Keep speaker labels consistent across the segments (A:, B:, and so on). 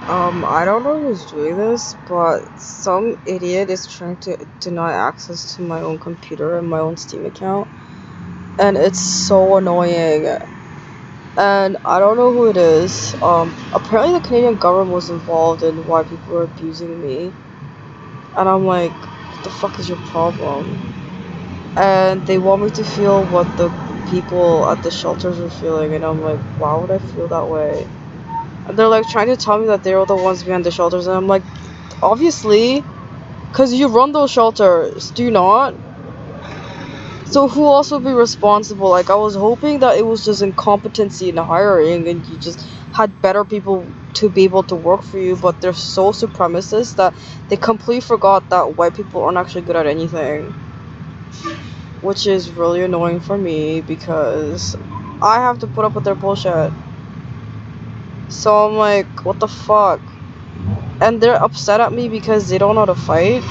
A: I don't know who's doing this, but some idiot is trying to deny access to my own computer and my own Steam account, and it's so annoying. And I don't know who it is. Apparently the Canadian government was involved in why people were abusing me, and I'm like, what the fuck is your problem? And they want me to feel what the people at the shelters are feeling, and I'm like, why would I feel that way? And they're like trying to tell me that they were the ones behind the shelters, and I'm like, obviously, because you run those shelters, do you not? So who else would be responsible? Like, I was hoping that it was just incompetency in hiring, and you just had better people to be able to work for you, but they're so supremacist that they completely forgot that white people aren't actually good at anything. Which is really annoying for me because I have to put up with their bullshit. So I'm like, what the fuck? And they're upset at me because they don't know how to fight?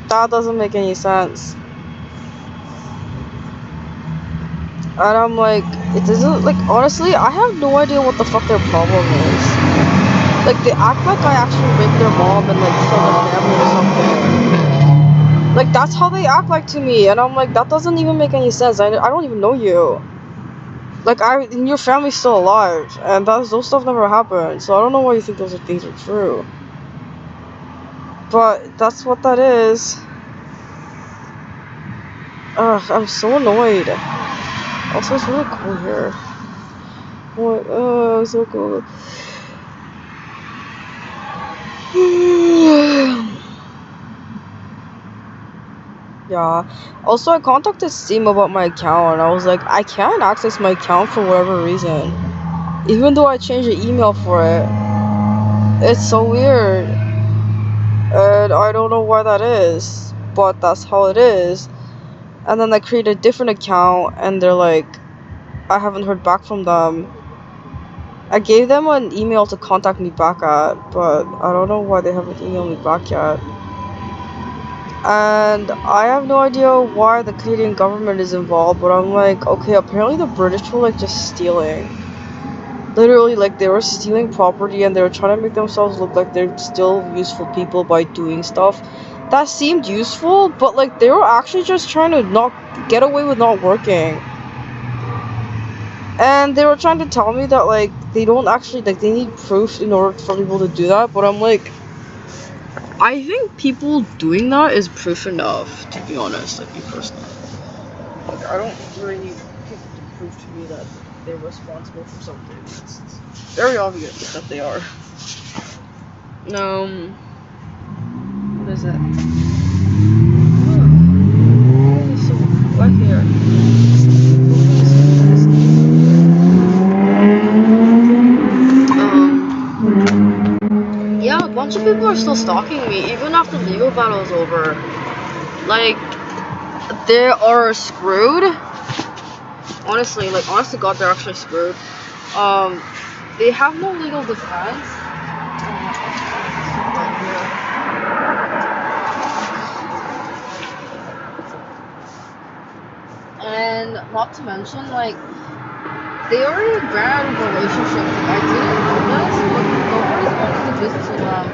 A: That doesn't make any sense. And I'm like, it doesn't, like, honestly, I have no idea what the fuck their problem is. Like, they act like I actually raped their mom and, like, killed their family or something. Like, that's how they act like to me. And I'm like, that doesn't even make any sense. I don't even know you. Like, and your family's still alive. And those stuff never happened. So I don't know why you think those things are true. But that's what that is. Ugh, I'm so annoyed. Also, it's really cool here. What? Oh, so cool. Yeah. Also, I contacted Steam about my account, and I was like, I can't access my account for whatever reason. Even though I changed the email for it. It's so weird. And I don't know why that is. But that's how it is. And then I created a different account, and they're like, I haven't heard back from them. I gave them an email to contact me back at, but I don't know why they haven't emailed me back yet. And I have no idea why the Canadian government is involved, but I'm like, okay, apparently the British were like just stealing. Literally, like they were stealing property and they were trying to make themselves look like they're still useful people by doing stuff that seemed useful, but like they were actually just trying to not get away with not working. And they were trying to tell me that like they don't actually like they need proof in order for people to do that, but I'm like, I think people doing that is proof enough, to be honest, like me personally. Like, I don't really need people to prove to me that they're responsible for something. It's very obvious that they are. What is it? Oh, it's so wet here. Yeah, a bunch of people are still stalking me, even after the legal battle is over. Like, they are screwed. Honestly, like, honest to God, they're actually screwed. They have no legal defense. And not to mention, like, they already ran relationships. Like, I didn't know this, but nobody's wanting to business with them.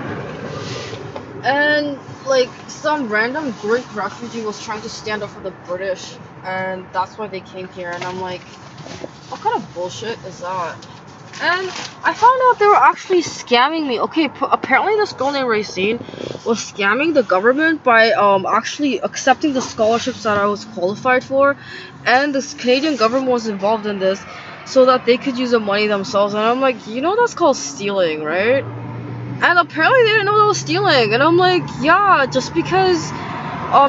A: And, like, some random Greek refugee was trying to stand up for the British, and that's why they came here. And I'm like, what kind of bullshit is that? And I found out they were actually scamming me. Okay, apparently this girl named Racine was scamming the government by actually accepting the scholarships that I was qualified for, and the Canadian government was involved in this so that they could use the money themselves. And I'm like, you know that's called stealing, right? And apparently they didn't know that was stealing. And I'm like, yeah, just because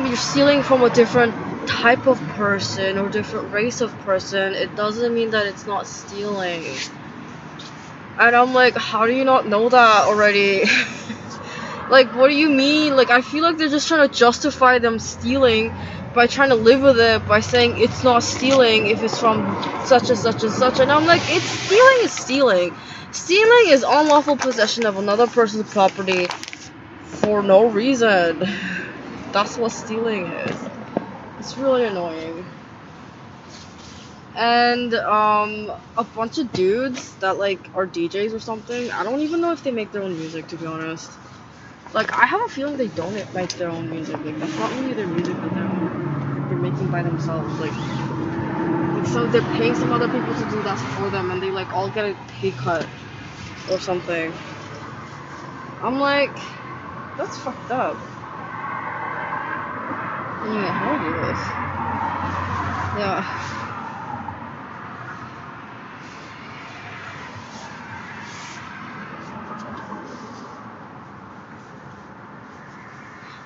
A: you're stealing from a different type of person or different race of person, it doesn't mean that it's not stealing. And I'm like, how do you not know that already? Like, what do you mean? Like, I feel like they're just trying to justify them stealing by trying to live with it by saying it's not stealing if it's from such and such and such. And I'm like, it's stealing is stealing. Stealing is unlawful possession of another person's property for no reason. That's what stealing is. It's really annoying. and a bunch of dudes that like are DJs or something. I don't even know if they make their own music, to be honest. Like, I have a feeling they don't make their own music. Like, that's not really their music that they're making by themselves. Like, so they're paying some other people to do that for them, and they like all get a pay cut or something. I'm like, that's fucked up. Anyway, how do I do this? Yeah.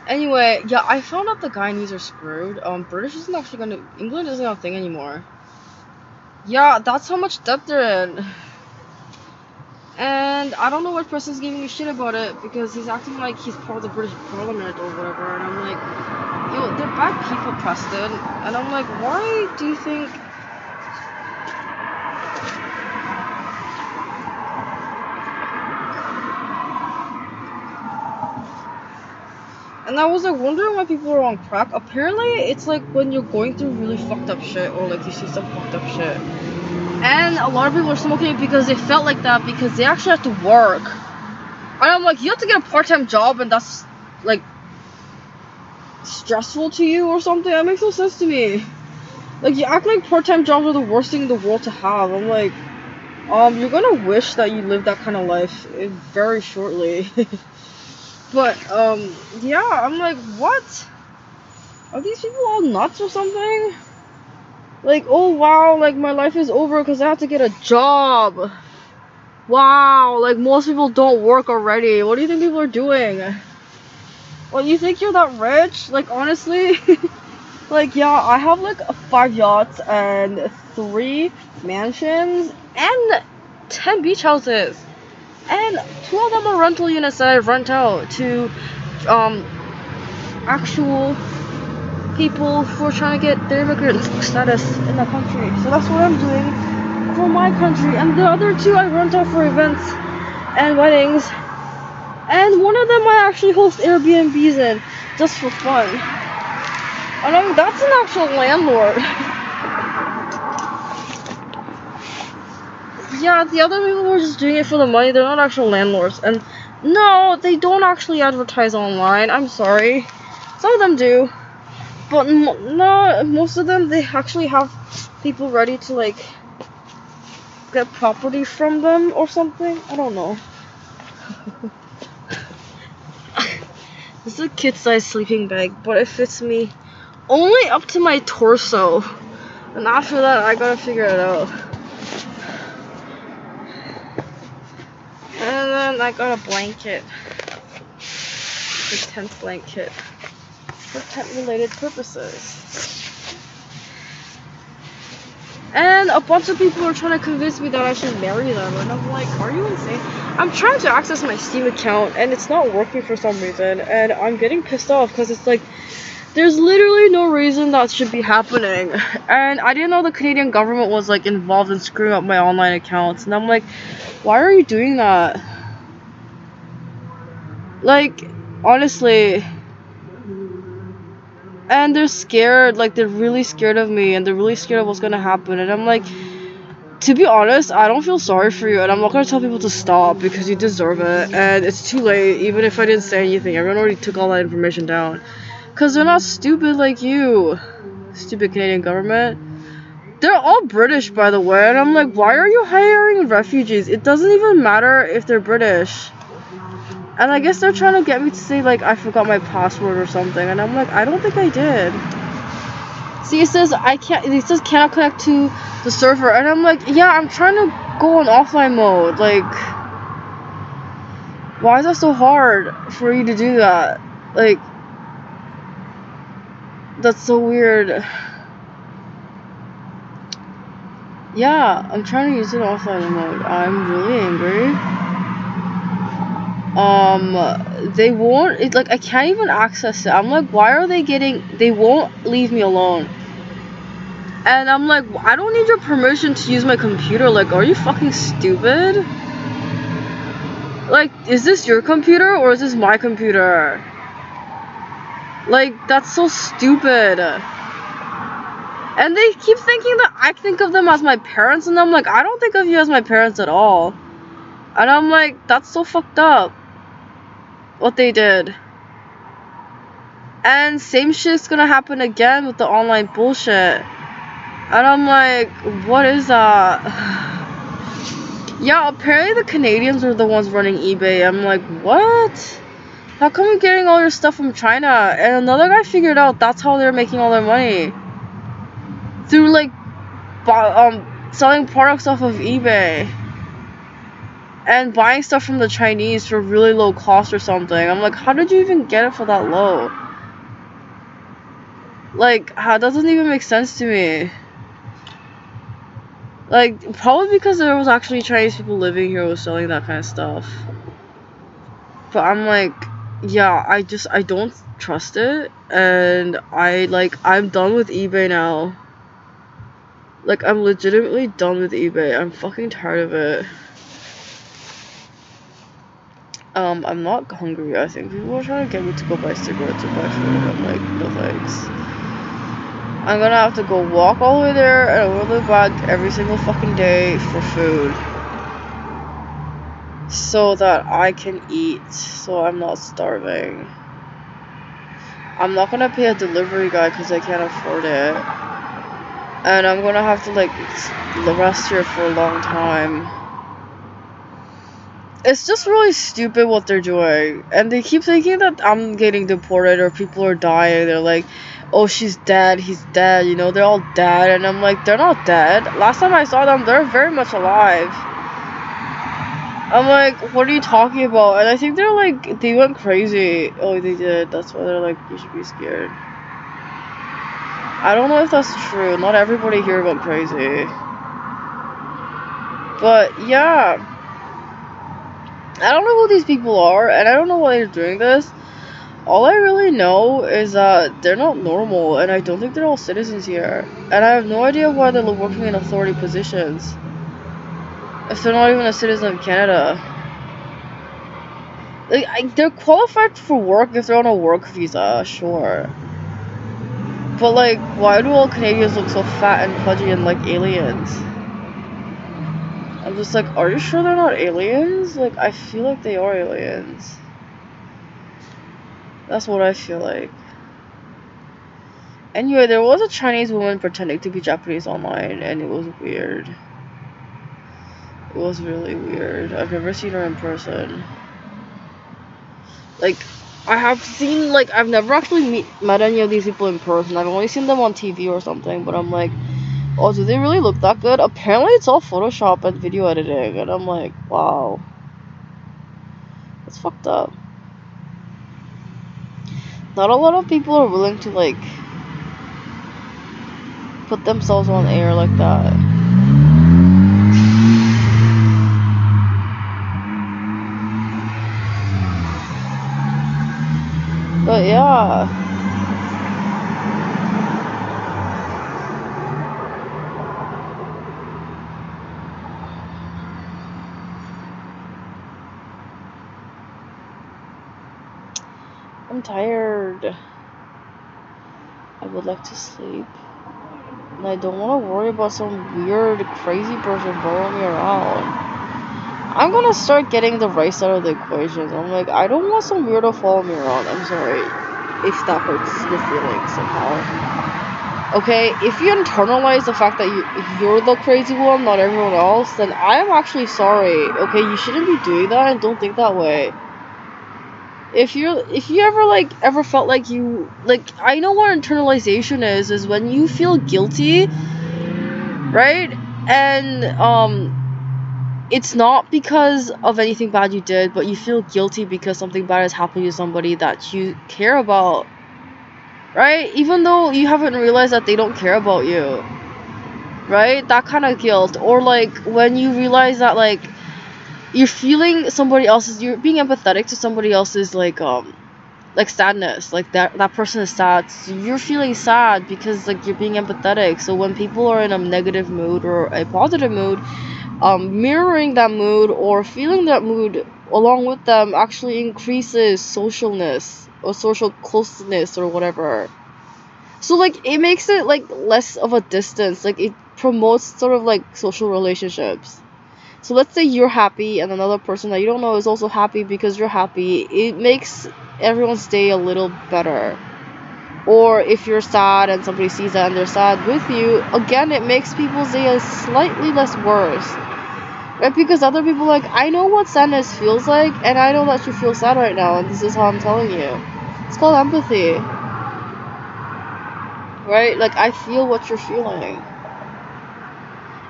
A: Anyway, yeah, I found out the Guyanese are screwed. British isn't actually gonna. England isn't a thing anymore. Yeah, that's how much debt they're in. And I don't know what person's giving me shit about it because he's acting like he's part of the British Parliament or whatever. And I'm like, yo, they're bad people, Preston. And I'm like, why do you think. And I was like wondering why people are on crack. Apparently, it's like when you're going through really fucked up shit or like you see some fucked up shit. And a lot of people are smoking because they felt like that because they actually have to work. And I'm like, you have to get a part-time job and that's like stressful to you or something? That makes no sense to me. Like, you act like part-time jobs are the worst thing in the world to have. I'm like, you're gonna wish that you lived that kind of life very shortly. But, yeah, I'm like, what? Are these people all nuts or something? Like, oh wow, like my life is over because I have to get a job. Wow, like most people don't work already. What do you think people are doing? Well, you think you're that rich? Like, honestly? Like, yeah, I have like 5 yachts and 3 mansions and 10 beach houses. And 2 of them are rental units that I rent out to actual people who are trying to get their immigrant status in the country. So that's what I'm doing for my country. And the other 2 I rent out for events and weddings. And one of them I actually host Airbnbs in just for fun. And I mean, that's an actual landlord. Yeah, the other people who are just doing it for the money, they're not actual landlords. And no, they don't actually advertise online. I'm sorry. Some of them do. But no, most of them, they actually have people ready to, like, get property from them or something. I don't know. This is a kid-sized sleeping bag, but it fits me only up to my torso. And after that, I gotta figure it out. And then I got a blanket. The tent blanket. For tent-related purposes. And a bunch of people are trying to convince me that I should marry them. And I'm like, are you insane? I'm trying to access my Steam account, and it's not working for some reason. And I'm getting pissed off, because it's like, there's literally no reason that should be happening. And I didn't know the Canadian government was, like, involved in screwing up my online accounts. And I'm like, why are you doing that? Like, honestly. And they're scared, like, they're really scared of me, and they're really scared of what's gonna happen. And I'm like, to be honest, I don't feel sorry for you, and I'm not gonna tell people to stop because you deserve it, and it's too late. Even if I didn't say anything, everyone already took all that information down. Because they're not stupid like you, stupid Canadian government. They're all British, by the way, and I'm like, why are you hiring refugees? It doesn't even matter if they're British. And I guess they're trying to get me to say, like, I forgot my password or something, and I'm like, I don't think I did. See, it says cannot connect to the server, and I'm like, yeah, I'm trying to go on offline mode. Like, why is that so hard for you to do that? Like, that's so weird. Yeah, I'm trying to use it offline mode. I'm really angry. They won't, like, I can't even access it. I'm like, why are they won't leave me alone. And I'm like, I don't need your permission to use my computer. Like, are you fucking stupid? Like, is this your computer or is this my computer? Like, that's so stupid. And they keep thinking that I think of them as my parents, and I'm like, I don't think of you as my parents at all. And I'm like, that's so fucked up, what they did. And same shit's gonna happen again with the online bullshit. And I'm like, what is that? Yeah, apparently the Canadians are the ones running eBay. I'm like, what? How come you're getting all your stuff from China? And another guy figured out that's how they're making all their money. Through, like, selling products off of eBay. And buying stuff from the Chinese for really low cost or something. I'm like, how did you even get it for that low? Like, how doesn't even make sense to me. Like, probably because there was actually Chinese people living here who was selling that kind of stuff. But I'm like, yeah, I don't trust it. And I'm done with eBay now. Like, I'm legitimately done with eBay. I'm fucking tired of it. I'm not hungry. I think people are trying to get me to go buy cigarettes or buy food. I'm like, no thanks. I'm gonna have to go walk all the way there and all the way back every single fucking day for food. So that I can eat. So I'm not starving. I'm not gonna pay a delivery guy because I can't afford it. And I'm gonna have to, like, rest here for a long time. It's just really stupid what they're doing. And they keep thinking that I'm getting deported or people are dying. They're like, oh, she's dead, he's dead, you know, they're all dead. And I'm like, they're not dead. Last time I saw them, they're very much alive. I'm like, what are you talking about? And I think they're like, they went crazy. Oh, they did. That's why they're like, you should be scared. I don't know if that's true. Not everybody here went crazy. But yeah. I don't know who these people are, and I don't know why they're doing this. All I really know is that they're not normal, and I don't think they're all citizens here. And I have no idea why they're working in authority positions if they're not even a citizen of Canada. Like, they're qualified for work if they're on a work visa, sure. But, like, why do all Canadians look so fat and pudgy and like aliens? I'm just like, are you sure they're not aliens? Like, I feel like they are aliens. That's what I feel like. Anyway, there was a Chinese woman pretending to be Japanese online, and it was weird. It was really weird. I've never seen her in person. Like, I have seen, like, I've never actually met any of these people in person. I've only seen them on TV or something, but I'm like, oh, do they really look that good? Apparently it's all Photoshop and video editing, and I'm like, wow. That's fucked up. Not a lot of people are willing to, like, put themselves on air like that. But yeah. I'm tired. I would like to sleep. And I don't want to worry about some weird, crazy person following me around. I'm gonna start getting the right side of the equation. I'm like, I don't want some weirdo following me around. I'm sorry if that hurts your feelings somehow. Okay, if you internalize the fact that you're the crazy one, not everyone else, then I am actually sorry. Okay, you shouldn't be doing that, and don't think that way. If you ever felt like you, like, I know what internalization is when you feel guilty, right? And it's not because of anything bad you did, but you feel guilty because something bad has happened to somebody that you care about, right? Even though you haven't realized that they don't care about you, right? That kind of guilt. Or like when you realize that, like, you're feeling you're being empathetic to somebody else's, like sadness, like that person is sad, so you're feeling sad because, like, you're being empathetic. So when people are in a negative mood or a positive mood, mirroring that mood or feeling that mood along with them actually increases socialness or social closeness or whatever. So like it makes it like less of a distance. Like it promotes sort of like social relationships. So let's say you're happy and another person that you don't know is also happy because you're happy. It makes everyone's day a little better. Or if you're sad and somebody sees that and they're sad with you, again, it makes people's day a slightly less worse. Right? Because other people are like, I know what sadness feels like, and I know that you feel sad right now, and this is how I'm telling you. It's called empathy. Right? Like, I feel what you're feeling.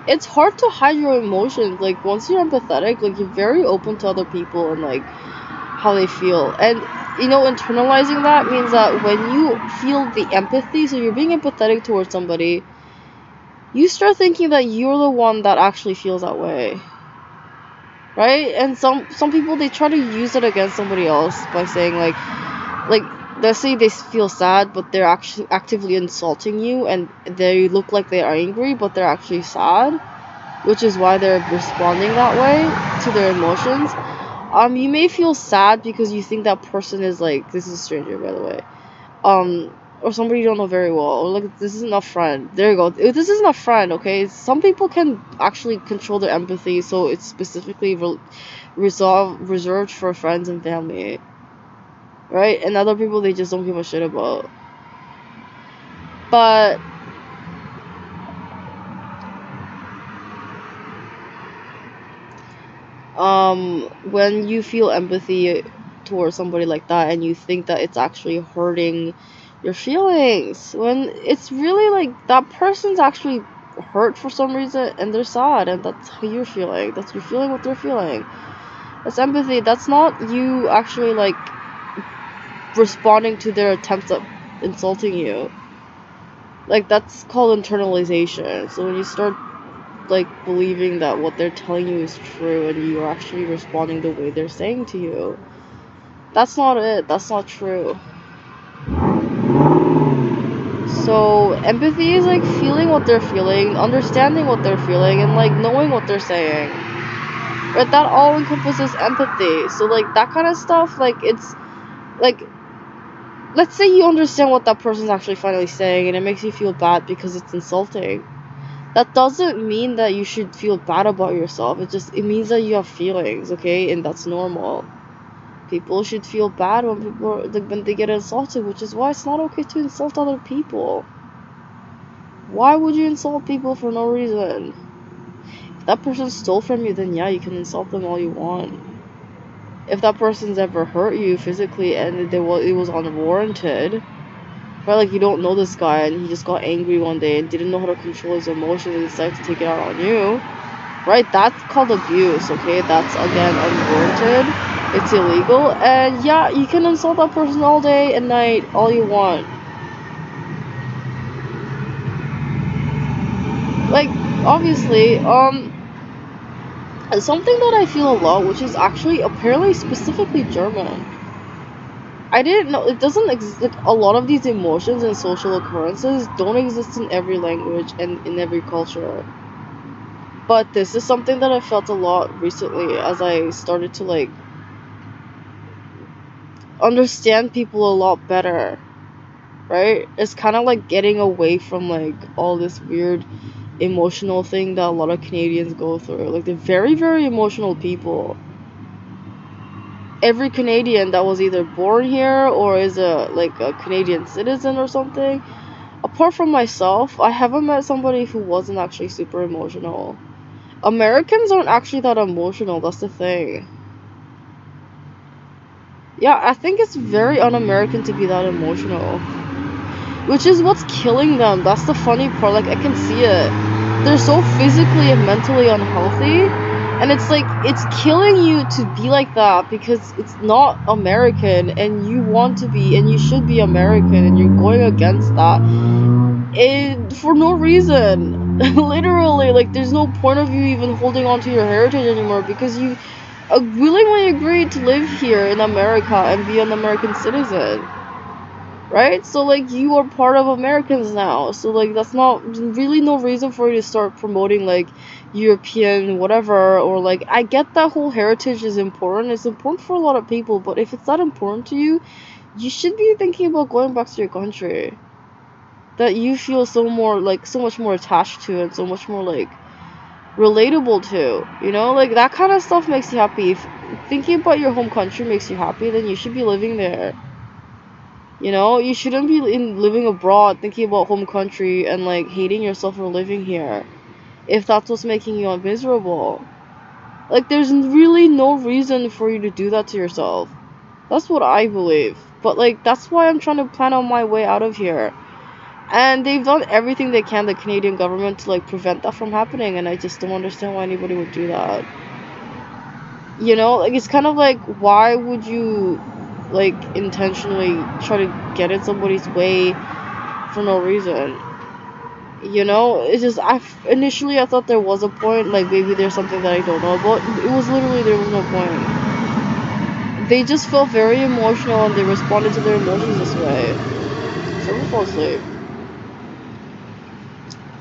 A: It's hard to hide your emotions. Like, once you're empathetic, like, you're very open to other people and, like, how they feel. And, internalizing that means that when you feel the empathy, so you're being empathetic towards somebody, you start thinking that you're the one that actually feels that way. Right? And some people, they try to use it against somebody else by saying, like, let's say they feel sad, but they're actually actively insulting you, and they look like they are angry, but they're actually sad, which is why they're responding that way to their emotions. You may feel sad because you think that person is like, this is a stranger, by the way, or somebody you don't know very well, or like, this isn't a friend. There you go. This isn't a friend, okay? Some people can actually control their empathy, so it's specifically reserved for friends and family, right? And other people, they just don't give a shit about. But when you feel empathy towards somebody like that and you think that it's actually hurting your feelings, when it's really like that person's actually hurt for some reason and they're sad, and that's how you're feeling. That's you're feeling what they're feeling. That's empathy. That's not you actually like responding to their attempts at insulting you. Like, that's called internalization. So when you start like believing that what they're telling you is true and you're actually responding the way they're saying to you, that's not it. That's not true. So empathy is like feeling what they're feeling, understanding what they're feeling, and like knowing what they're saying. Right? That all encompasses empathy. So like that kind of stuff, like it's like, let's say you understand what that person's actually finally saying and it makes you feel bad because it's insulting. That doesn't mean that you should feel bad about yourself. It means that you have feelings, okay? And that's normal. People should feel bad when they get insulted, which is why it's not okay to insult other people. Why would you insult people for no reason? If that person stole from you, then yeah, you can insult them all you want. If that person's ever hurt you physically and it was unwarranted, right? Like, you don't know this guy and he just got angry one day and didn't know how to control his emotions and decided to take it out on you, right? That's called abuse, okay? That's, again, unwarranted. It's illegal. And yeah, you can insult that person all day and night, all you want. Like, obviously, something that I feel a lot, which is actually apparently specifically German. I didn't know, it doesn't exist. Like, a lot of these emotions and social occurrences don't exist in every language and in every culture. But this is something that I felt a lot recently as I started to like understand people a lot better, right? It's kind of like getting away from like all this weird emotional thing that a lot of Canadians go through. Like, they're very, very emotional people. Every Canadian that was either born here or is a Canadian citizen or something, apart from myself, I haven't met somebody who wasn't actually super emotional. Americans aren't actually that emotional, that's the thing. Yeah, I think it's very un-American to be that emotional. Which is what's killing them. That's the funny part. Like, I can see it. They're so physically and mentally unhealthy. And it's like, it's killing you to be like that because it's not American and you want to be and you should be American and you're going against that. And for no reason. Literally, like, there's no point of you even holding on to your heritage anymore because you willingly agreed to live here in America and be an American citizen. Right? So, like, you are part of Americans now. So, like, that's not really no reason for you to start promoting, like, European whatever. Or, like, I get that whole heritage is important. It's important for a lot of people. But if it's that important to you, you should be thinking about going back to your country. that you feel so more like so much more attached to and so much more like relatable to, you know, like that kind of stuff makes you happy. If thinking about your home country makes you happy, then you should be living there. You know, you shouldn't be in living abroad thinking about home country and like hating yourself for living here if that's what's making you miserable. Like there's really no reason for you to do that to yourself. That's what I believe. But like that's why I'm trying to plan on my way out of here. And they've done everything they can, the Canadian government, to like prevent that from happening, and I just don't understand why anybody would do that. You know, like it's kind of like why would you like intentionally try to get in somebody's way for no reason? You know, it's just initially I thought there was a point, like maybe there's something that I don't know about. It was literally there was no point. They just felt very emotional and they responded to their emotions this way. So we fall asleep.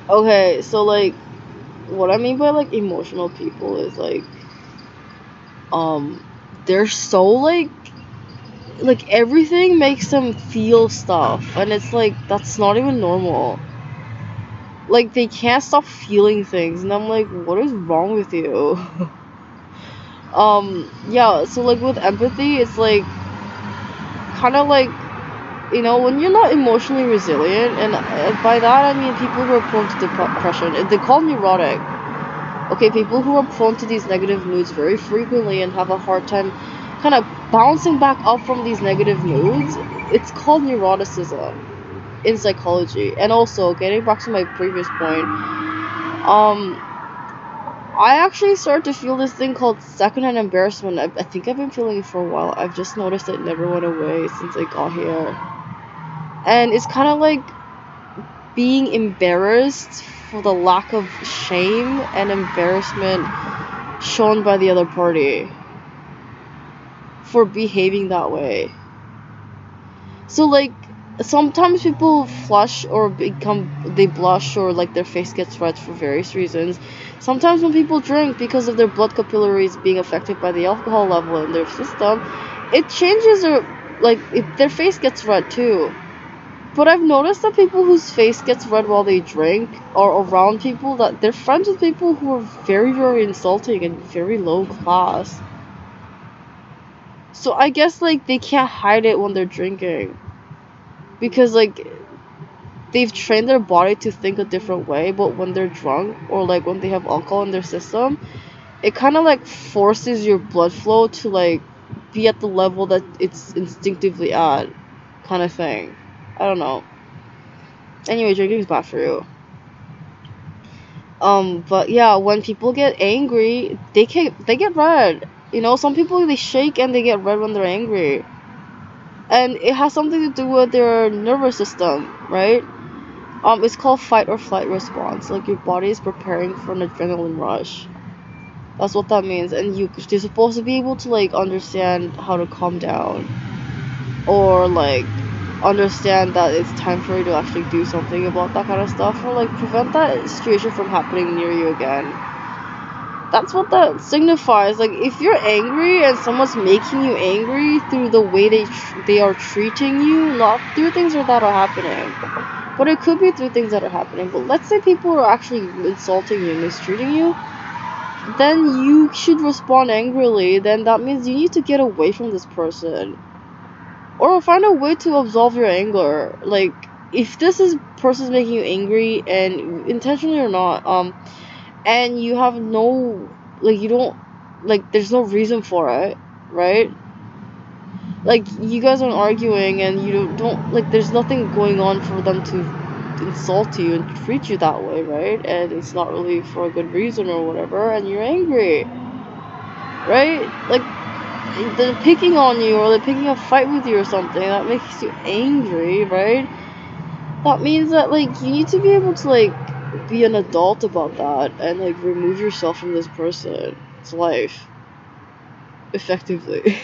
A: Okay, so like what I mean by like emotional people is um they're so like everything makes them feel stuff and it's like that's not even normal. Like they can't stop feeling things and I'm like, what is wrong with you? Yeah, so like with empathy it's like kind of like, you know, when you're not emotionally resilient, and by that I mean people who are prone to depression, they call neurotic. Okay, people who are prone to these negative moods very frequently and have a hard time kind of bouncing back up from these negative moods, it's called neuroticism in psychology. And also, getting back to my previous point, I actually started to feel this thing called secondhand embarrassment. I think I've been feeling it for a while. I've just noticed it never went away since I got here. And it's kind of like being embarrassed for the lack of shame and embarrassment shown by the other party for behaving that way. So like sometimes people flush or they blush or like their face gets red for various reasons. Sometimes when people drink because of their blood capillaries being affected by the alcohol level in their system, it changes their face gets red too. But I've noticed that people whose face gets red while they drink are around people that they're friends with people who are very, very insulting and very low class. So I guess like they can't hide it when they're drinking. Because like they've trained their body to think a different way, but when they're drunk or like when they have alcohol in their system, it kind of like forces your blood flow to like be at the level that it's instinctively at, kind of thing. I don't know. Anyway, drinking is bad for you. But yeah, when people get angry, they get red. You know, some people they shake and they get red when they're angry, and it has something to do with their nervous system, right? It's called fight or flight response. Like your body is preparing for an adrenaline rush. That's what that means, and you're supposed to be able to like understand how to calm down, or like understand that it's time for you to actually do something about that kind of stuff, or like prevent that situation from happening near you again. That's what that signifies. Like if you're angry and someone's making you angry through the way they are treating you, not through things that are happening, but it could be through things that are happening. But let's say people are actually insulting you, mistreating you, then you should respond angrily. Then that means you need to get away from this person, or find a way to absolve your anger. Like if this is person's making you angry and intentionally or not, and you have no, like you don't, like there's no reason for it, right? Like you guys aren't arguing and you don't like there's nothing going on for them to insult you and treat you that way, right? And it's not really for a good reason or whatever, and you're angry, right? Like they're picking on you or they're picking a fight with you or something that makes you angry, right? That means that like you need to be able to like be an adult about that and like remove yourself from this person's life effectively.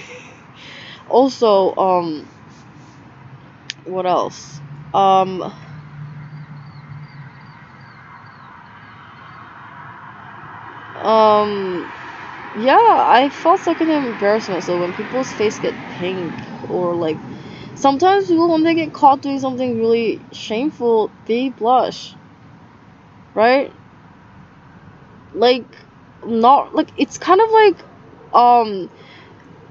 A: Also, what else? Um, um, yeah, I felt secondhand embarrassment. So when people's face get pink or like Sometimes people, when they get caught doing something really shameful, they blush, right? Like, not like, it's kind of like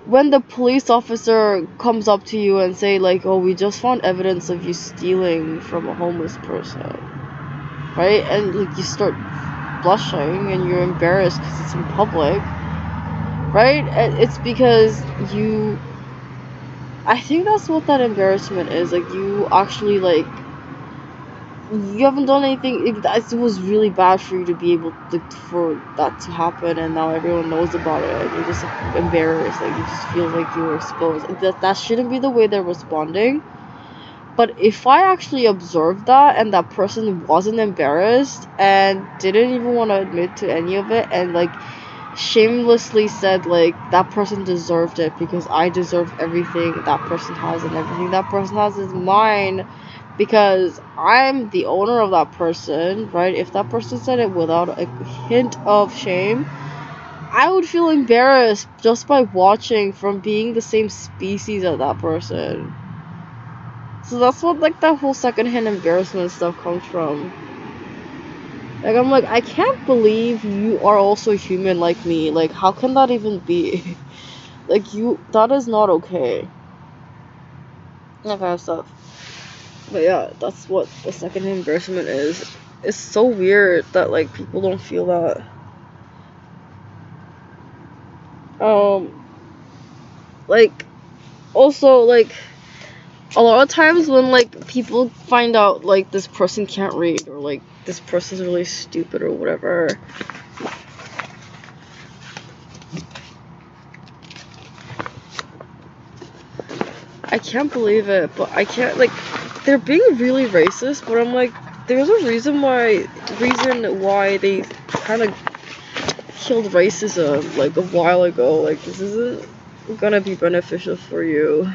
A: when the police officer comes up to you and say like, oh, we just found evidence of you stealing from a homeless person, right? And like, you start blushing and you're embarrassed because it's in public, right? And it's because I think that's what that embarrassment is. Like, you actually, like, you haven't done anything. It was really bad for you to be able to, for that to happen, and now everyone knows about it, and you're just like, embarrassed. Like, you just feel like you were exposed. That shouldn't be the way they're responding. But if I actually observed that and that person wasn't embarrassed and didn't even want to admit to any of it, and like shamelessly said like that person deserved it because I deserve everything that person has, and everything that person has is mine because I'm the owner of that person, right? If that person said it without a hint of shame, I would feel embarrassed just by watching from being the same species as that person. So that's what like that whole secondhand embarrassment stuff comes from. Like, I'm like, I can't believe you are also human like me. Like, how can that even be? Like, that is not okay. That kind of stuff. But yeah, that's what the secondhand embarrassment is. It's so weird that, like, people don't feel that. Like, also, like, a lot of times when, like, people find out, like, this person can't read, or, like, this person's really stupid or whatever, I can't believe it, but I can't, like, they're being really racist, but I'm like, there's a reason why they kind of killed racism, like, a while ago. Like, this isn't gonna be beneficial for you.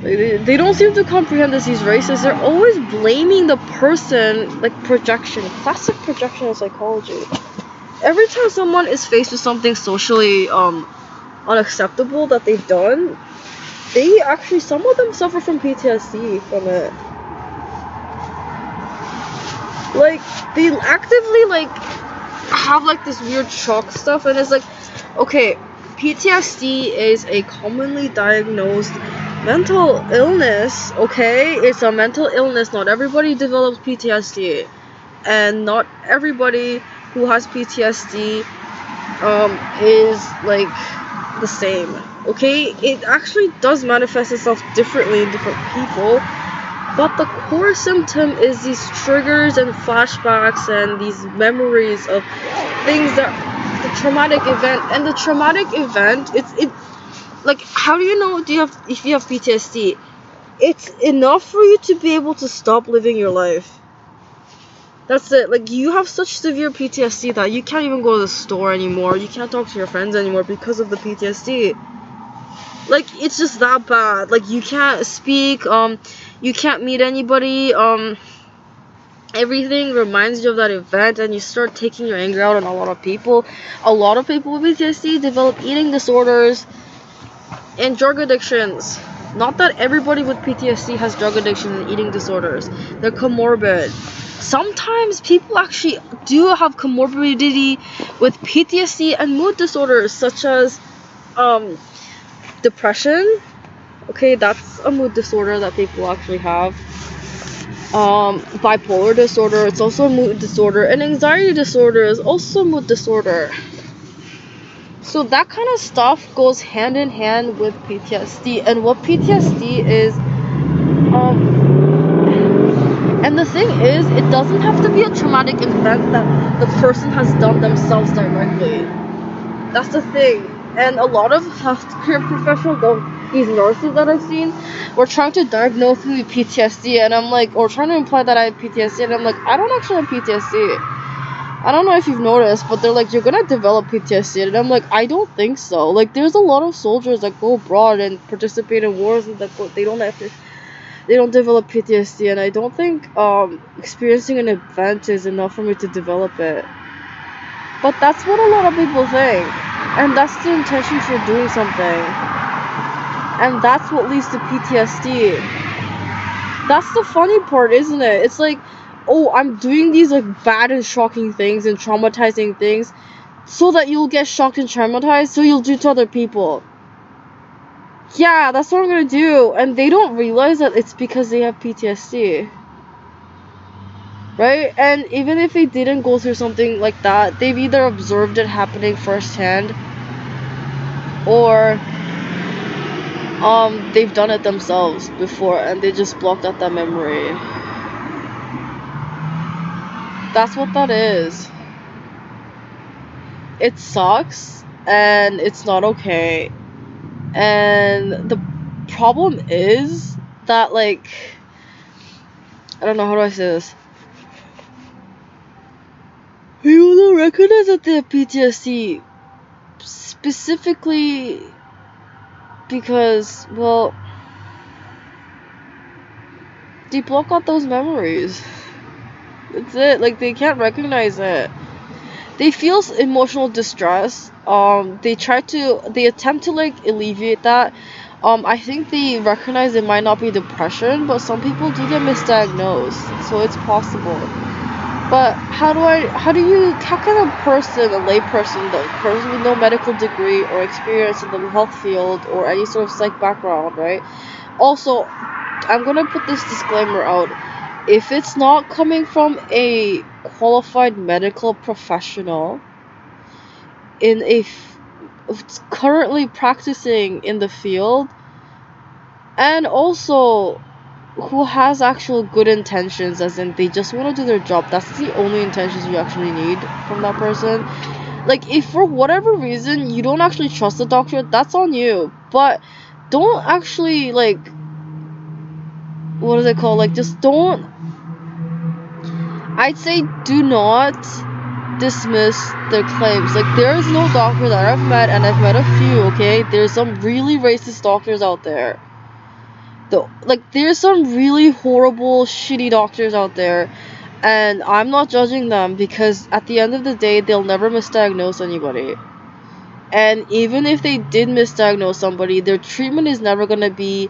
A: Like, they don't seem to comprehend that he's racist. They're always blaming the person, like, projection, classic projection of psychology. Every time someone is faced with something socially, unacceptable that they've done, they actually, some of them suffer from PTSD from it. Like, they actively, like, have, like, this weird shock stuff, and it's like, okay, PTSD is a commonly diagnosed mental illness, okay? It's a mental illness. Not everybody develops PTSD, and not everybody who has PTSD, is, like, the same, okay? It actually does manifest itself differently in different people, but the core symptom is these triggers and flashbacks and these memories of things that the traumatic event. And the traumatic event, it's like, how do you know if you have PTSD? It's enough for you to be able to stop living your life. That's it. Like, you have such severe PTSD that you can't even go to the store anymore. You can't talk to your friends anymore because of the PTSD. Like, it's just that bad. Like, you can't speak, you can't meet anybody, everything reminds you of that event, and you start taking your anger out on a lot of people. A lot of people with PTSD develop eating disorders and drug addictions. Not that everybody with PTSD has drug addiction and eating disorders. They're comorbid. Sometimes people actually do have comorbidity with PTSD and mood disorders, such as depression. Okay, that's a mood disorder that people actually have. Bipolar disorder, it's also a mood disorder, and anxiety disorder is also a mood disorder. So that kind of stuff goes hand in hand with PTSD, and what PTSD is, and the thing is, it doesn't have to be a traumatic event that the person has done themselves directly. That's the thing. And a lot of healthcare professionals, these nurses that I've seen, were trying to diagnose me with PTSD, and I'm like, or trying to imply that I have PTSD, and I'm like, I don't actually have PTSD. I don't know if you've noticed, but they're like, you're gonna develop PTSD, and I'm like, I don't think so. Like, there's a lot of soldiers that go abroad and participate in wars and that they don't develop PTSD, and I don't think experiencing an event is enough for me to develop it. But that's what a lot of people think, and that's the intention for doing something. and that's what leads to PTSD. That's the funny part, isn't it? It's like, oh, I'm doing these like bad and shocking things and traumatizing things so that you'll get shocked and traumatized, so you'll do to other people. Yeah, that's what I'm gonna do. And they don't realize that it's because they have PTSD. Right? And even if they didn't go through something like that, they've either observed it happening firsthand or they've done it themselves before and they just blocked out that memory. That's what that is. It sucks and it's not okay. And the problem is that, like, I don't know, how do I say this? People don't recognize that they have PTSD specifically because, well, they block out those memories. That's it. Like, they can't recognize it. They feel emotional distress. They attempt to like alleviate that. I think they recognize it might not be depression, but some people do get misdiagnosed, so it's possible. But how can a person, a layperson, the person with no medical degree or experience in the health field or any sort of psych background, right? Also, I'm gonna put this disclaimer out. If it's not coming from a qualified medical professional currently practicing in the field, and also who has actual good intentions, as in they just want to do their job, that's the only intentions you actually need from that person. Like, if for whatever reason you don't actually trust the doctor, that's on you, but don't actually, like, what is it called, like, just don't, I'd say do not dismiss their claims. Like, there is no doctor that I've met, and I've met a few, okay? There's some really racist doctors out there. There's some really horrible, shitty doctors out there, and I'm not judging them because at the end of the day, they'll never misdiagnose anybody. And even if they did misdiagnose somebody, their treatment is never gonna be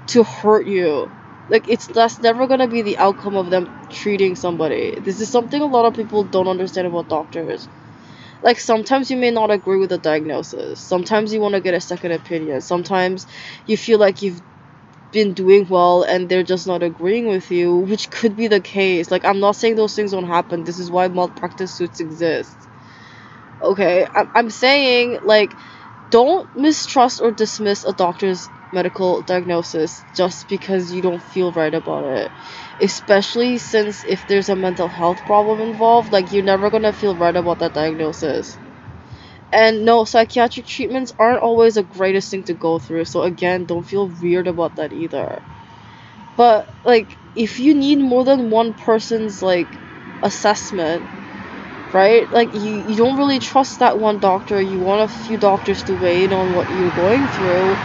A: to hurt you. Like, that's never gonna be the outcome of them treating somebody. This is something a lot of people don't understand about doctors. Like, sometimes you may not agree with the diagnosis. Sometimes you want to get a second opinion. Sometimes you feel like you've been doing well and they're just not agreeing with you, which could be the case. Like, I'm not saying those things don't happen. This is why malpractice suits exist. Okay, I'm saying, like, don't mistrust or dismiss a doctor's medical diagnosis just because you don't feel right about it. Especially since if there's a mental health problem involved, like, you're never gonna feel right about that diagnosis. And no, psychiatric treatments aren't always the greatest thing to go through, so again, don't feel weird about that either. But, like, if you need more than one person's, like, assessment, right? Like, you don't really trust that one doctor, you want a few doctors to weigh in on what you're going through,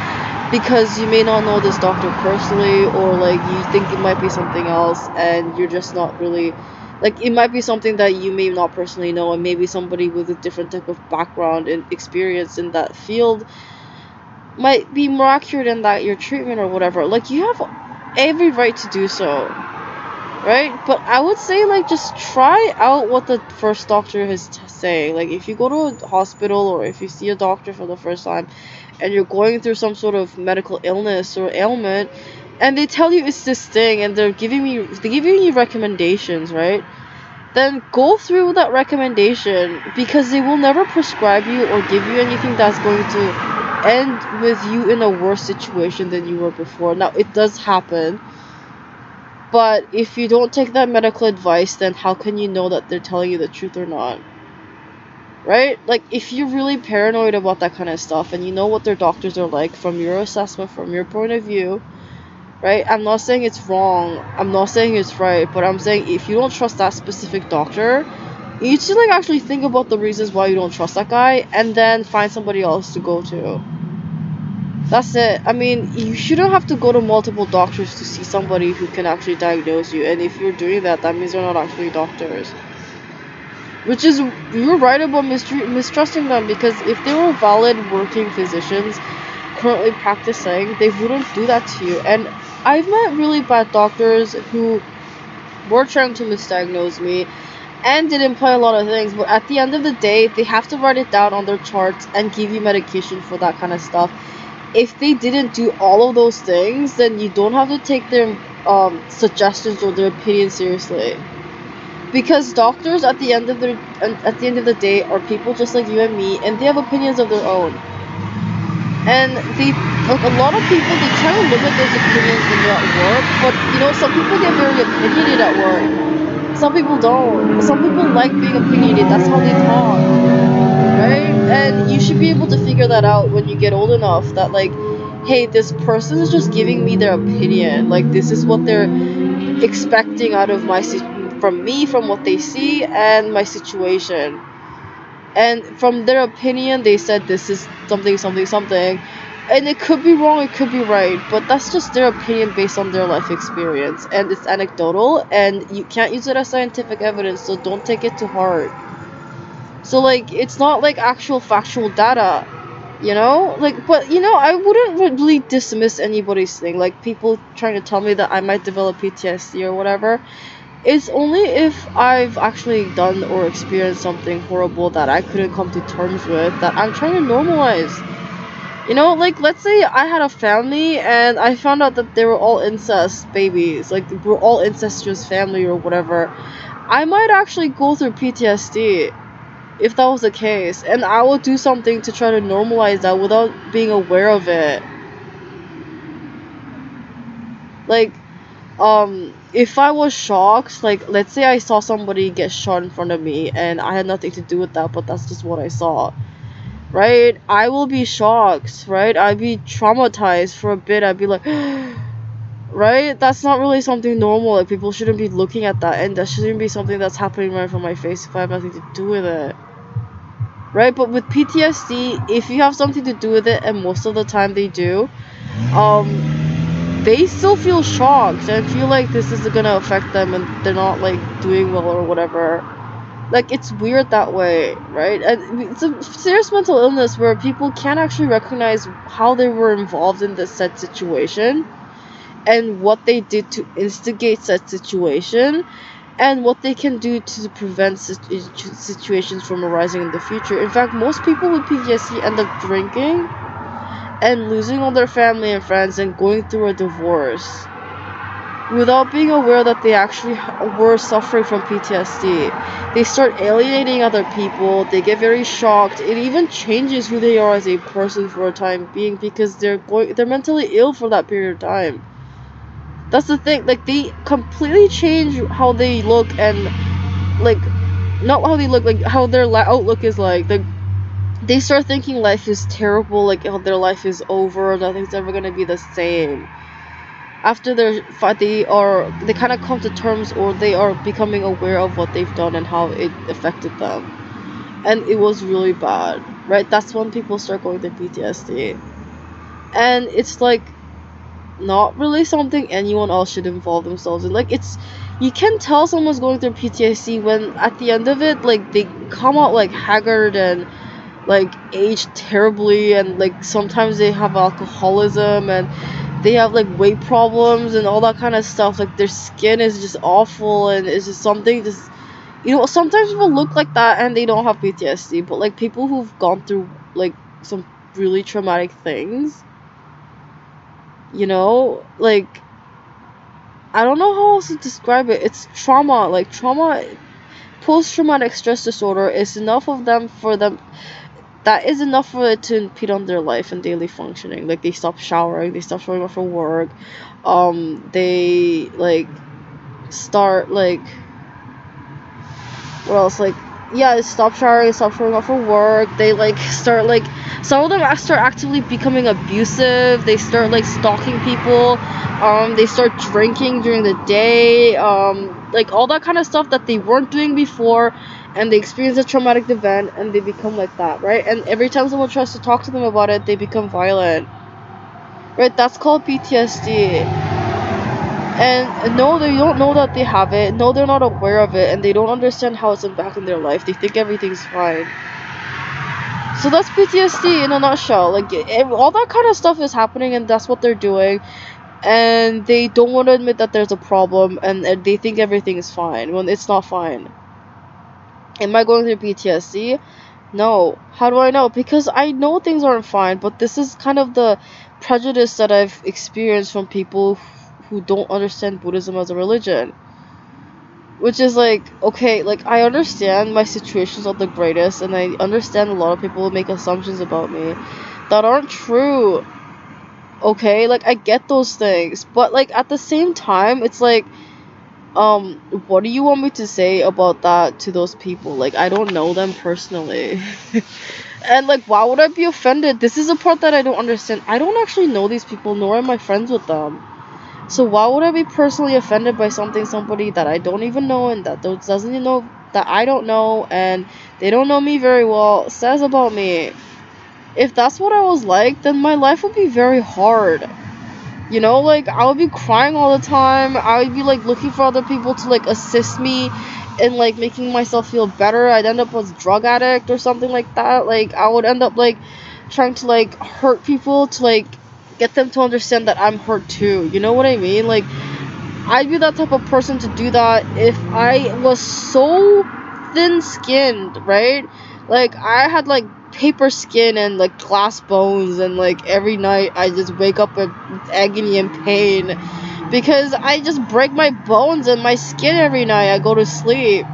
A: because you may not know this doctor personally, or, like, you think it might be something else, and you're just not really, like, it might be something that you may not personally know, and maybe somebody with a different type of background and experience in that field might be more accurate in that your treatment or whatever. Like, you have every right to do so, right? But I would say, like, just try out what the first doctor is saying. Like, if you go to a hospital or if you see a doctor for the first time and you're going through some sort of medical illness or ailment, and they tell you it's this thing, and they're giving you recommendations, right? Then go through that recommendation, because they will never prescribe you or give you anything that's going to end with you in a worse situation than you were before. Now, it does happen, but if you don't take that medical advice, then how can you know that they're telling you the truth or not? Right? Like, if you're really paranoid about that kind of stuff and you know what their doctors are like from your assessment, from your point of view, right? I'm not saying it's wrong. I'm not saying it's right, but I'm saying if you don't trust that specific doctor, you need to, like, actually think about the reasons why you don't trust that guy and then find somebody else to go to. That's it. I mean, you shouldn't have to go to multiple doctors to see somebody who can actually diagnose you. And if you're doing that, that means they're not actually doctors. Which is, you're right about mistrusting them, because if they were valid working physicians, currently practicing, they wouldn't do that to you. And I've met really bad doctors who were trying to misdiagnose me and did imply a lot of things, but at the end of the day, they have to write it down on their charts and give you medication for that kind of stuff. If they didn't do all of those things, then you don't have to take their suggestions or their opinions seriously. Because doctors at the end of the day are people just like you and me, and they have opinions of their own. And they, like, a lot of people, they try to limit those opinions when they're at work, but some people get very opinionated at work. Some people don't. Some people like being opinionated. That's how they talk, right? And you should be able to figure that out when you get old enough. That, like, hey, this person is just giving me their opinion. Like, this is what they're expecting out of from me, from what they see and my situation. And from their opinion, they said this is something, something, something. And it could be wrong, it could be right, but that's just their opinion based on their life experience. And it's anecdotal, and you can't use it as scientific evidence, so don't take it to heart. So, like, it's not like actual factual data, Like, but, I wouldn't really dismiss anybody's thing. Like, people trying to tell me that I might develop PTSD or whatever. It's only if I've actually done or experienced something horrible that I couldn't come to terms with that I'm trying to normalize. Like, let's say I had a family and I found out that they were all incest babies, like they were all incestuous family or whatever. I might actually go through PTSD if that was the case, and I will do something to try to normalize that without being aware of it. Like, if I was shocked, like, let's say I saw somebody get shot in front of me and I had nothing to do with that, but that's just what I saw, right? I will be shocked, right? I'd be traumatized for a bit. I'd be like, right? That's not really something normal. Like, people shouldn't be looking at that, and that shouldn't be something that's happening right in front of my face if I have nothing to do with it, right? But with PTSD, if you have something to do with it, and most of the time they do, they still feel shocked and feel like this is gonna affect them and they're not, like, doing well or whatever. Like, it's weird that way, right? And it's a serious mental illness where people can't actually recognize how they were involved in this said situation and what they did to instigate such situation and what they can do to prevent situations from arising in the future. In fact, most people with PTSD end up drinking and losing all their family and friends and going through a divorce without being aware that they actually were suffering from PTSD. They start alienating other people, they get very shocked. It even changes who they are as a person for a time being because they're mentally ill for that period of time. That's the thing, like, they completely change how they look and, like, not how they look, like how their outlook is like they start thinking life is terrible, like, oh, their life is over, nothing's ever gonna be the same. After they kind of come to terms, or they are becoming aware of what they've done and how it affected them, and it was really bad, right? That's when people start going to PTSD, and it's like not really something anyone else should involve themselves in. Like, it's, you can tell someone's going through PTSD when at the end of it, like, they come out like haggard and, like, age terribly, and, like, sometimes they have alcoholism and they have, like, weight problems and all that kind of stuff. Like, their skin is just awful and it's just something just, sometimes people look like that and they don't have PTSD, but, like, people who've gone through, like, some really traumatic things, like, I don't know how else to describe it. It's trauma. Like, trauma, post-traumatic stress disorder is enough of them for them. That is enough for it to impede on their life and daily functioning. Like, they stop showering, they stop showing up for work. They, like, start, like, what else? Like, yeah, they stop showering, stop showing up for work. They, like, start, like, some of them start actively becoming abusive. They start, like, stalking people. They start drinking during the day. Like, all that kind of stuff that they weren't doing before, and they experience a traumatic event and they become like that, right? And every time someone tries to talk to them about it, they become violent, right? That's called PTSD. And no, they don't know that they have it. No, they're not aware of it, and they don't understand how it's impacting their life. They think everything's fine. So that's PTSD in a nutshell. Like all that kind of stuff is happening, and that's what they're doing. And they don't want to admit that there's a problem, and they think everything is fine when it's not fine. Am I going through PTSD? No. How do I know? Because I know things aren't fine, but this is kind of the prejudice that I've experienced from people who don't understand Buddhism as a religion. Which is like, okay, like I understand my situation's not the greatest, and I understand a lot of people make assumptions about me that aren't true. Okay, like I get those things, but like at the same time, it's like, what do you want me to say about that to those people? Like I don't know them personally. And like, why would I be offended? This is a part that I don't understand. I don't actually know these people, nor am I friends with them. So why would I be personally offended by somebody that I don't even know and that doesn't even know that I don't know and they don't know me very well says about me? If that's what I was like, then my life would be very hard. You know, like I would be crying all the time. I would be like looking for other people to like assist me in like making myself feel better. I'd end up as a drug addict or something like that. Like I would end up like trying to like hurt people to like get them to understand that I'm hurt too. You know what I mean? Like I'd be that type of person to do that if I was so thin-skinned, right? Like I had like paper skin and like glass bones, and like every night I just wake up with agony and pain because I just break my bones and my skin every night I go to sleep.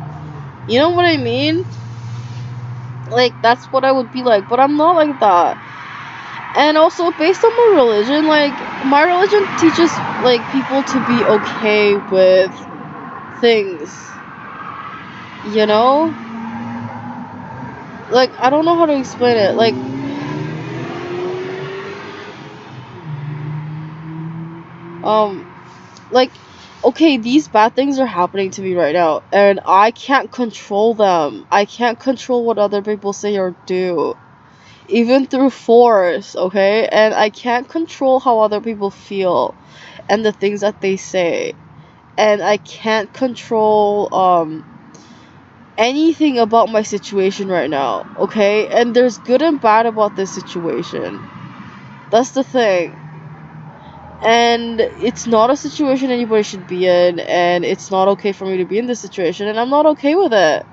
A: You know what I mean? Like that's what I would be like, but I'm not like that. And also based on my religion, like my religion teaches like people to be okay with things, you know? Like I don't know how to explain it. Um like okay, these bad things are happening to me right now and I can't control them. I can't control what other people say or do. Even through force, okay? And I can't control how other people feel and the things that they say. And I can't control anything about my situation right now, okay? And there's good and bad about this situation. That's the thing. And it's not a situation anybody should be in, and it's not okay for me to be in this situation, and I'm not okay with it.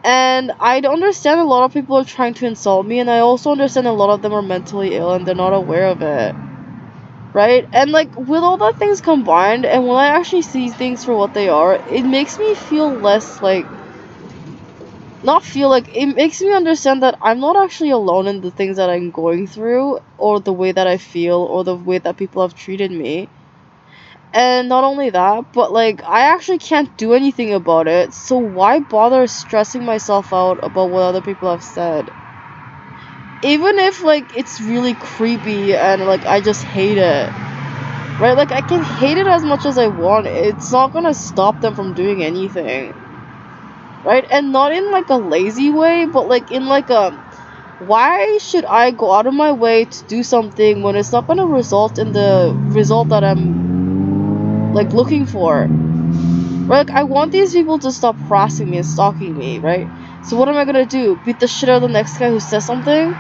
A: And I don't understand a lot of people are trying to insult me, and I also understand a lot of them are mentally ill and they're not aware of it. Right? And like with all that things combined, and when I actually see things for what they are, it makes me feel less like not feel like it makes me understand that I'm not actually alone in the things that I'm going through or the way that I feel or the way that people have treated me. And not only that, but like I actually can't do anything about it. So why bother stressing myself out about what other people have said? Even if like it's really creepy and like I just hate it. Right? Like I can hate it as much as I want. It's not going to stop them from doing anything. Right? And not in like a lazy way, but like in like a why should I go out of my way to do something when it's not going to result in the result that I'm like looking for? Right? Like I want these people to stop harassing me and stalking me, right? So what am I gonna do? Beat the shit out of the next guy who says something?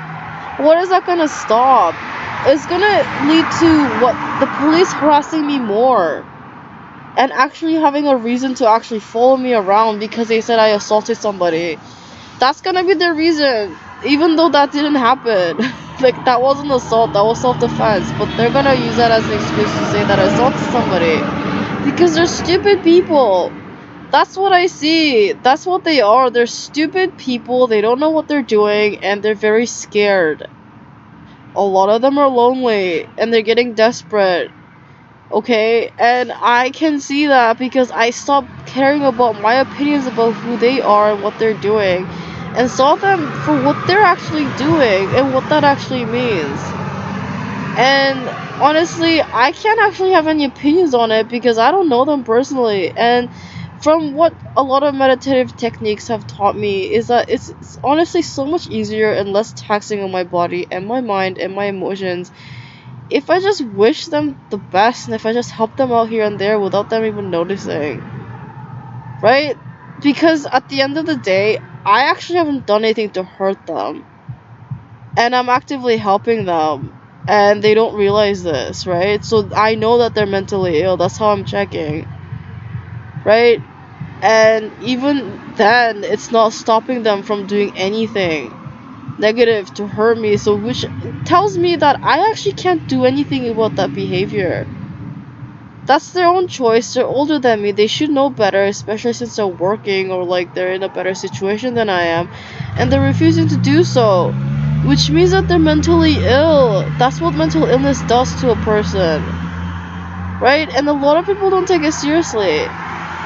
A: What is that gonna stop? It's gonna lead to what the police harassing me more and actually having a reason to actually follow me around because they said I assaulted somebody. That's gonna be their reason, even though that didn't happen. Like that wasn't assault, that was self-defense, but they're gonna use that as an excuse to say that I assaulted somebody because they're stupid people. That's what I see. That's what they are. They're stupid people. They don't know what they're doing and they're very scared. A lot of them are lonely and they're getting desperate. Okay? And I can see that because I stopped caring about my opinions about who they are and what they're doing and saw them for what they're actually doing and what that actually means. And honestly, I can't actually have any opinions on it because I don't know them personally. And from what a lot of meditative techniques have taught me is that it's honestly so much easier and less taxing on my body and my mind and my emotions if I just wish them the best and if I just help them out here and there without them even noticing. Right? Because at the end of the day, I actually haven't done anything to hurt them, and I'm actively helping them, and they don't realize this, right? So I know that they're mentally ill. That's how I'm checking, right? And even then, it's not stopping them from doing anything negative to hurt me. So which tells me that I actually can't do anything about that behavior. That's their own choice. They're older than me. They should know better, especially since they're working or like they're in a better situation than I am. And they're refusing to do so. Which means that they're mentally ill. That's what mental illness does to a person. Right? And a lot of people don't take it seriously.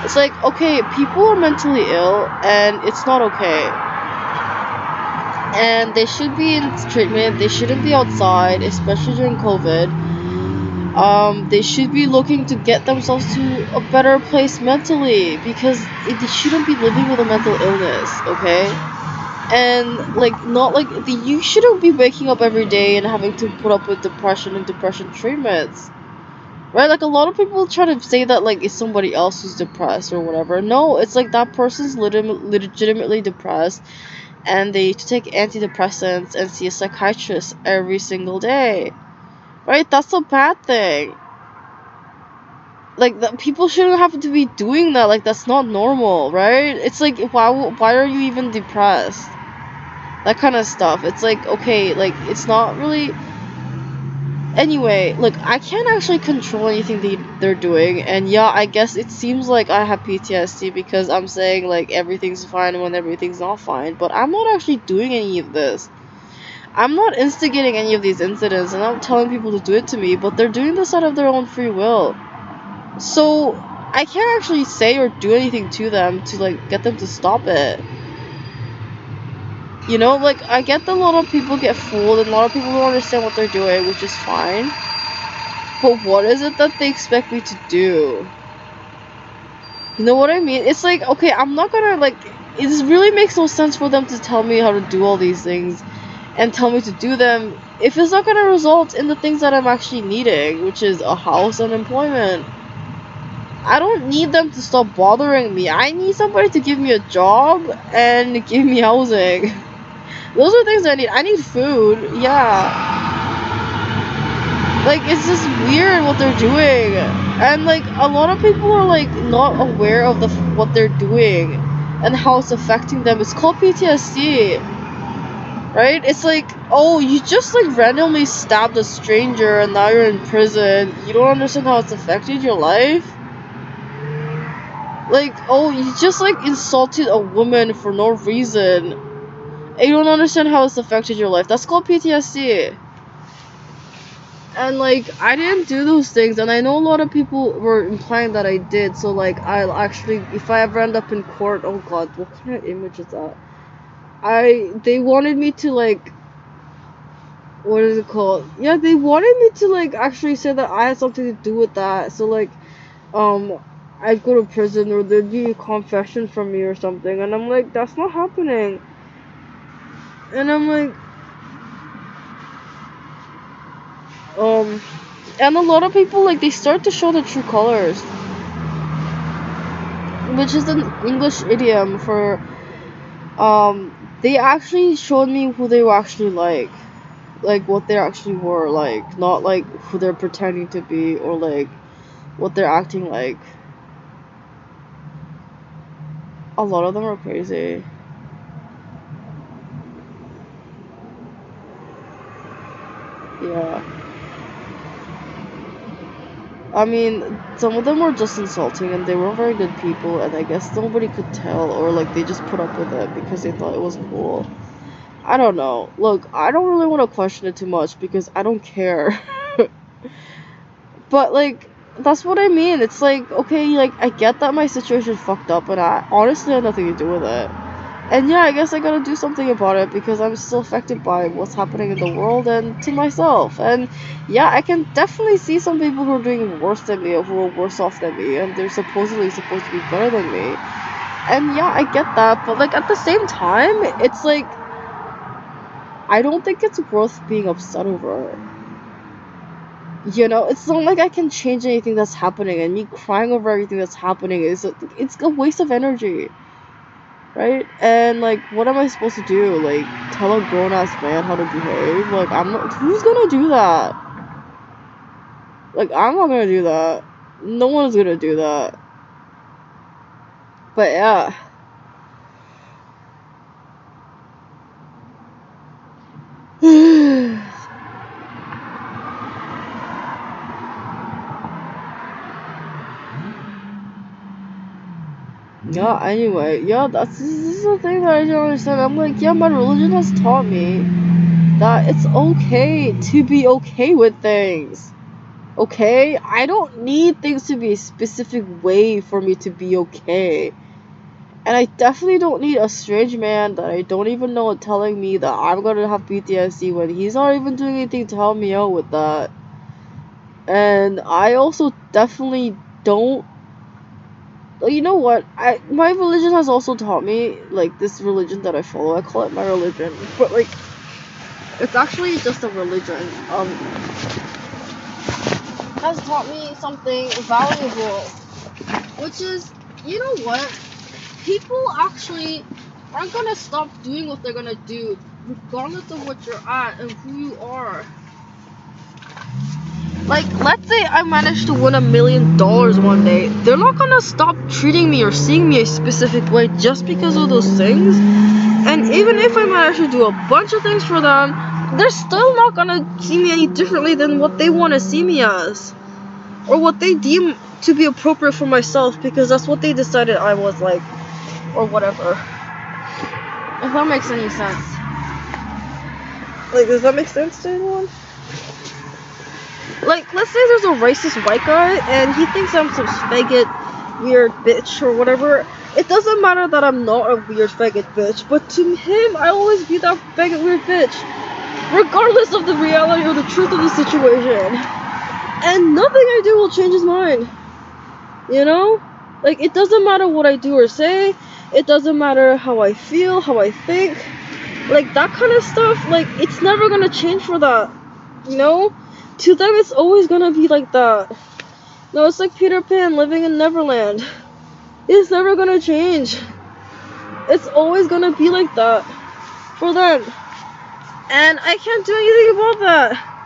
A: It's like, okay, people are mentally ill and it's not okay. And they should be in treatment. They shouldn't be outside, especially during COVID. They should be looking to get themselves to a better place mentally because they shouldn't be living with a mental illness, okay? And like not like you shouldn't be waking up every day and having to put up with depression and depression treatments. Right? Like a lot of people try to say that like it's somebody else who's depressed or whatever. No, it's like that person's legitimately depressed and they need to take antidepressants and see a psychiatrist every single day. Right? That's a bad thing. Like that people shouldn't have to be doing that. Like that's not normal, right? It's like why are you even depressed? That kind of stuff. It's like okay, like it's not really. Anyway, look, I can't actually control anything they're doing, and yeah, I guess it seems like I have PTSD because I'm saying like everything's fine when everything's not fine, but I'm not actually doing any of this. I'm not instigating any of these incidents, and I'm telling people to do it to me, but they're doing this out of their own free will. So I can't actually say or do anything to them to like get them to stop it. You know, like I get that a lot of people get fooled and a lot of people don't understand what they're doing, which is fine. But what is it that they expect me to do? You know what I mean? It's like, okay, I'm not gonna like it just really makes no sense for them to tell me how to do all these things and tell me to do them if it's not gonna result in the things that I'm actually needing, which is a house and employment. I don't need them to stop bothering me. I need somebody to give me a job and give me housing. Those are things I need. I need food. Yeah. Like, it's just weird what they're doing. And, like, a lot of people are, like, not aware of what they're doing and how it's affecting them. It's called PTSD. Right? It's like, oh, you just, like, randomly stabbed a stranger and now you're in prison. You don't understand how it's affected your life? Like, oh, you just like insulted a woman for no reason. And you don't understand how it's affected your life. That's called PTSD. And like, I didn't do those things, and I know a lot of people were implying that I did. So like, I'll actually, if I ever end up in court, oh god, what kind of image is that? They wanted me to like, what is it called? Yeah, they wanted me to like actually say that I had something to do with that. So like, um I'd go to prison or there'd be a confession from me or something, and I'm like, that's not happening. And I'm like, um and a lot of people like they start to show the true colors, which is an English idiom for they actually showed me who they were actually like what they actually were like, not like who they're pretending to be or like what they're acting like. A lot of them are crazy. Yeah. I mean, some of them were just insulting and they weren't very good people, and I guess nobody could tell, or like they just put up with it because they thought it was cool. I don't know. Look, I don't really want to question it too much because I don't care. But like, that's what I mean. It's like, okay, like I get that my situation fucked up, and I honestly had nothing to do with it. And yeah, I guess I gotta do something about it because I'm still affected by what's happening in the world and to myself. And yeah, I can definitely see some people who are doing worse than me or who are worse off than me, and they're supposedly supposed to be better than me. And yeah, I get that, but like at the same time, it's like I don't think it's worth being upset over. You know, it's not like I can change anything that's happening, and me crying over everything that's happening it's a waste of energy. right? And like, what am I supposed to do? Like, tell a grown-ass man how to behave? Like, I'm not. Who's gonna do that? Like, I'm not gonna do that. No one's gonna do that. But yeah. Yeah, anyway, yeah, this is the thing that I don't understand. I'm like, yeah, my religion has taught me that it's okay to be okay with things. Okay? I don't need things to be a specific way for me to be okay. And I definitely don't need a strange man that I don't even know telling me that I'm gonna have PTSD when he's not even doing anything to help me out with that. And I also definitely don't. You know what? My religion has also taught me, like, this religion that I follow. I call it my religion, but like, it's actually just a religion. Has taught me something valuable, which is, you know what? People actually aren't gonna stop doing what they're gonna do, regardless of what you're at and who you are. Like, let's say I manage to win $1 million one day. They're not gonna stop treating me or seeing me a specific way just because of those things. And even if I manage to do a bunch of things for them, they're still not gonna see me any differently than what they want to see me as. Or what they deem to be appropriate for myself, because that's what they decided I was like. Or whatever. If that makes any sense. Like, does that make sense to anyone? Like, let's say there's a racist white guy, and he thinks I'm some faggot, weird bitch, or whatever. It doesn't matter that I'm not a weird faggot bitch, but to him, I'll always be that faggot weird bitch. Regardless of the reality or the truth of the situation. And nothing I do will change his mind. You know? Like, it doesn't matter what I do or say. It doesn't matter how I feel, how I think. Like, that kind of stuff, like, it's never gonna change for that. You know? To them, it's always gonna be like that. No, it's like Peter Pan living in Neverland. It's never gonna change. It's always gonna be like that. For them. And I can't do anything about that.